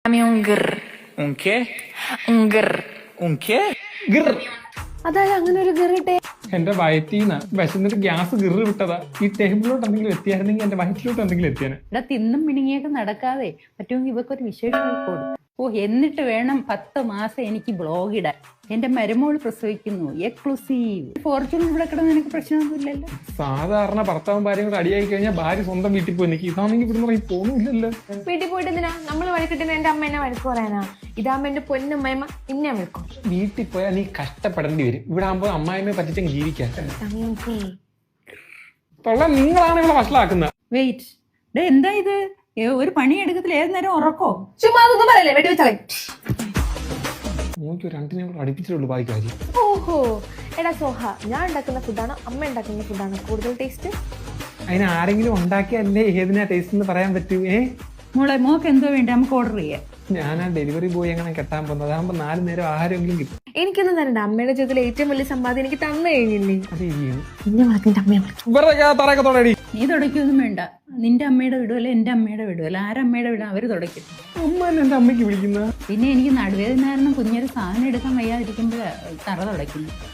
Dame un grr. Un qué? Un grr. Un qué? Gir. അതായത് അങ്ങനെ ഒരു ഗിറിട്ടെ എന്റെ വയറ്റീന്ന് വിശന്നിട്ട് ഗ്യാസ് ഗിറ് വിട്ടതാ. ഈ ടേബിളിലോട്ട് എന്തെങ്കിലും എത്തിയായിരുന്നെങ്കിൽ എന്റെ വയറ്റിലോട്ട് എന്തെങ്കിലും എത്തിയാനെ. ഇവിടെ തിന്നും മിണിങ്ങിയൊക്കെ നടക്കാതെ പറ്റുമെങ്കിൽ ഇവക്കൊരു വിശേഷം കൊടുക്കും. എന്നിട്ട് വേണം 10 മാസം എനിക്ക് ബ്ലോഗ് ഇടാൻ. എന്റെ മരുമോള് പ്രസവിക്കുന്നു, എക്സ്ക്ലൂസീവ്. ഫോർച്യൂൺ ഇവിടെ കിടന്ന് എനിക്ക് പ്രശ്നമൊന്നുമില്ലല്ലോ. സാധാരണ ഭർത്താവും ഭാര്യയും കൂടെ അടിയായി കഴിഞ്ഞാൽ ഭാര്യ സ്വന്തം വീട്ടിൽ പോയി നിൽക്കും. ഇതാണെങ്കിൽ ഇവിടുന്ന് പോകുന്നില്ലല്ലോ. വീട്ടിൽ പോയിട്ട് എന്തിനാ നമ്മള് വഴക്കിട്ടുന്ന എന്റെ അമ്മ എന്നെ വഴക്ക് പറയാനാ? ഇതാകുമ്പോ എന്റെ പൊന്നമ്മയമ്മ ഇന്നെ വിളിക്കും. വീട്ടിൽ പോയാൽ നീ കഷ്ടപ്പെടേണ്ടി വരും. ഇവിടെ ആകുമ്പോൾ അമ്മായിനെ പറ്റിച്ചങ്ങ് ജീവിക്കാൻ. തൊള്ള നിങ്ങളാണ് ഇവിടെ വഷളാക്കുന്നത്. വെയിറ്റ്, എന്താ ഇത്? ഒരു പണി എടുക്കത്തില്ല, ഏത് നേരം ഉറക്കോ? ചുമ്മാ അതൊന്നും പറയല്ലേ, വെടിവെച്ചാൽ. നോക്കി രണ്ടിനെ കൂടെ അടുപ്പിച്ചിട്ടുള്ളൂ ബാക്കി കാര്യം. ഓഹോ, എടാ സോഹ, ഞാൻ ഉണ്ടാക്കുന്ന ഫുഡാണോ അമ്മ ഉണ്ടാക്കുന്ന ഫുഡാണോ കൂടുതൽ ടേസ്റ്റ്? അതിന് ആരെങ്കിലും ഉണ്ടാക്കിയല്ലേ ഏതിനാ ടേസ്റ്റ് എന്ന് പറയാൻ പറ്റൂ. മോളെ, മോക്ക് എന്തോ വേണ്ട, നമുക്ക് ഓർഡർ ചെയ്യാം. ഞാൻ ആ ഡെലിവറി ബോയ് എങ്ങനെ കെട്ടാൻ പോകുന്നത്? അതാകുമ്പോ 4 നേരം ആഹാരമെങ്കിലും കിട്ടും. എനിക്കൊന്നും തരണ്ട. അമ്മയുടെ ജീവിതത്തിൽ ഏറ്റവും വലിയ സമ്പാദ്യം എനിക്ക് തന്നു കഴിഞ്ഞില്ലേ? അത് എന്നെ വളർത്തിന്റെ അമ്മയെ തറയൊക്കെ നീ തുടക്കൊന്നും വേണ്ട. നിന്റെ അമ്മയുടെ വീടുമല്ല, എന്റെ അമ്മയുടെ വീടുമല്ല. ആരമ്മയുടെ വീട് അവര് തുടക്കും. അമ്മ എന്റെ അമ്മയ്ക്ക് വിളിക്കുന്ന. പിന്നെ എനിക്ക് നടുവേദന കാരണം കുഞ്ഞൊരു സാധനം എടുക്കാൻ വയ്യാതിരിക്കുമ്പോഴാണ് തറ തുടയ്ക്കുന്നത്.